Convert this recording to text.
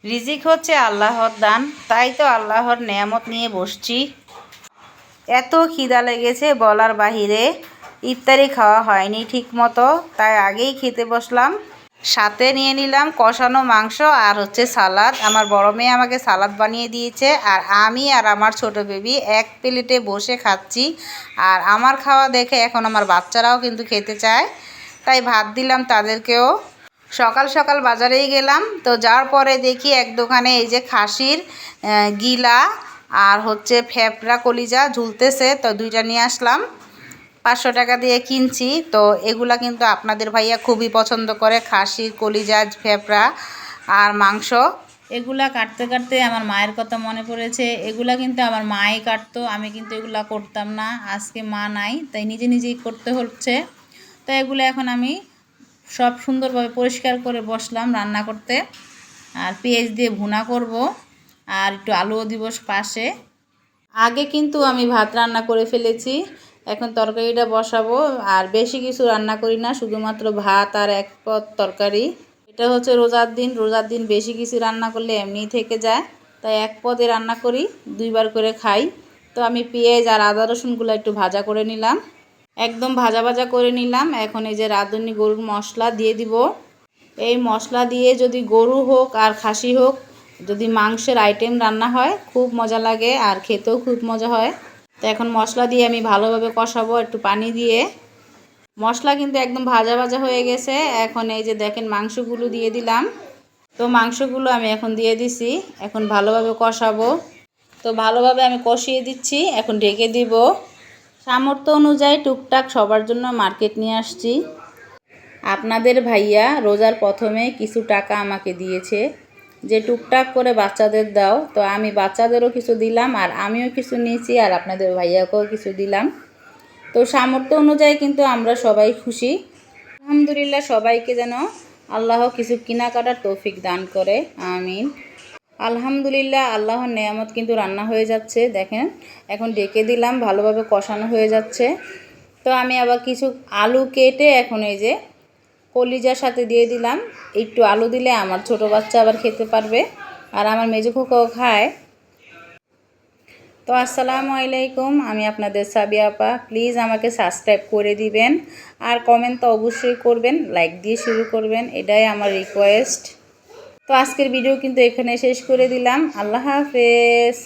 রিজিক হচ্ছে আল্লাহর দান, তাই তো আল্লাহর নেয়ামত নিয়ে বসছি। এত খিদা লেগেছে বলার বাহিরে। ইফতারি খাওয়া হয়নি ঠিক মতো, তাই আগেই খেতে বসলাম। সাথে নিয়ে নিলাম কষানো মাংস আর হচ্ছে সালাদ। আমার বড় মেয়ে আমাকে সালাদ বানিয়ে দিয়েছে, আর আমি আর আমার ছোট বেবি এক প্লেটে বসে খাচ্ছি। আর আমার খাওয়া দেখে এখন আমার বাচ্চারাও কিন্তু খেতে চায়, তাই ভাত দিলাম তাদেরকেও। সকাল সকাল বাজারেই গেলাম, তো যাওয়ার পরে দেখি এক দোকানে এই যে খাসির গিলা আর হচ্ছে ফেফড়া কলিজা ঝুলতেছে, তো দুইটা নিয়ে আসলাম। 500 টাকা দিয়ে কিনছি। তো এগুলা কিন্তু আপনাদের ভাইয়া খুবই পছন্দ করে, খাসির কলিজা, ফেফড়া আর মাংস। এগুলা কাটতে কাটতে আমার মায়ের কথা মনে পড়েছে। এগুলা কিন্তু আমার মাই কাটতো, আমি কিন্তু এগুলা করতাম না। আজকে মা নাই, তাই নিজে নিজেই করতে হচ্ছে। তো এগুলো এখন আমি সব সুন্দরভাবে পরিষ্কার করে বসলাম রান্না করতে। আর পেঁয়াজ দিয়ে ভুনা করব, আর একটু আলুও দিব পাশে। আগে কিন্তু আমি ভাত রান্না করে ফেলেছি, এখন তরকারিটা বসাবো। আর বেশি কিছু রান্না করি না, শুধুমাত্র ভাত আর এক পদ তরকারি। এটা হচ্ছে রোজার দিন, রোজার দিন বেশি কিছু রান্না করলে এমনিই থেকে যায়, তাই এক পদে রান্না করি, 2বার করে খাই। তো আমি পেঁয়াজ আর আদা রসুনগুলো একটু ভাজা করে নিলাম, একদম ভাজা ভাজা করে নিলাম। এখন এই যে রাঁধুনি গরুর মশলা দিয়ে দিব। এই মশলা দিয়ে যদি গরু হোক আর খাসি হোক, যদি মাংসের আইটেম রান্না হয় খুব মজা লাগে আর খেতেও খুব মজা হয়। তো এখন মশলা দিয়ে আমি ভালোভাবে কষাবো একটু পানি দিয়ে। মশলা কিন্তু একদম ভাজা ভাজা হয়ে গেছে। এখন এই যে দেখেন মাংসগুলো দিয়ে দিলাম। তো মাংসগুলো আমি এখন দিয়ে দিছি, এখন ভালোভাবে কষাবো। তো ভালোভাবে আমি কষিয়ে দিচ্ছি, এখন ঢেকে দিব। সামর্থ্য অনুযায়ী টুকটাক সবার জন্য মার্কেট নিয়ে আসছি। আপনাদের ভাইয়া রোজার প্রথমে কিছু টাকা আমাকে দিয়েছে, যে টুকটাক করে বাচ্চাদের দাও। তো আমি বাচ্চাদেরও কিছু দিলাম, আর আমিও কিছু নিয়েছি, আর আপনাদের ভাইয়াকেও কিছু দিলাম। তো সামর্থ্য অনুযায়ী কিন্তু আমরা সবাই খুশি। আলহামদুলিল্লাহ, সবাইকে যেন আল্লাহ কিছু কেনাকাটার তৌফিক দান করে, আমিন। আলহামদুলিল্লাহ, আল্লাহর নেয়ামত কিন্তু রান্না হয়ে যাচ্ছে দেখেন। এখন ডেকে দিলাম, ভালোভাবে কষানো হয়ে যাচ্ছে। তো আমি আবার কিছু আলু কেটে এখন এই যে কলিজার সাথে দিয়ে দিলাম। একটু আলু দিলে আমার ছোট বাচ্চা আবার খেতে পারবে, আর আমার মেজো খোকাও খায়। তো আসসালামু আলাইকুম, আমি আপনাদের সাবিয়া আপা। প্লিজ আমাকে সাবস্ক্রাইব করে দিবেন, আর কমেন্ট তো অবশ্যই করবেন, লাইক দিয়ে শুরু করবেন, এটাই আমার রিকোয়েস্ট। তো আজকের ভিডিও কিন্তু এখানে শেষ করে দিলাম। আল্লাহ হাফেজ।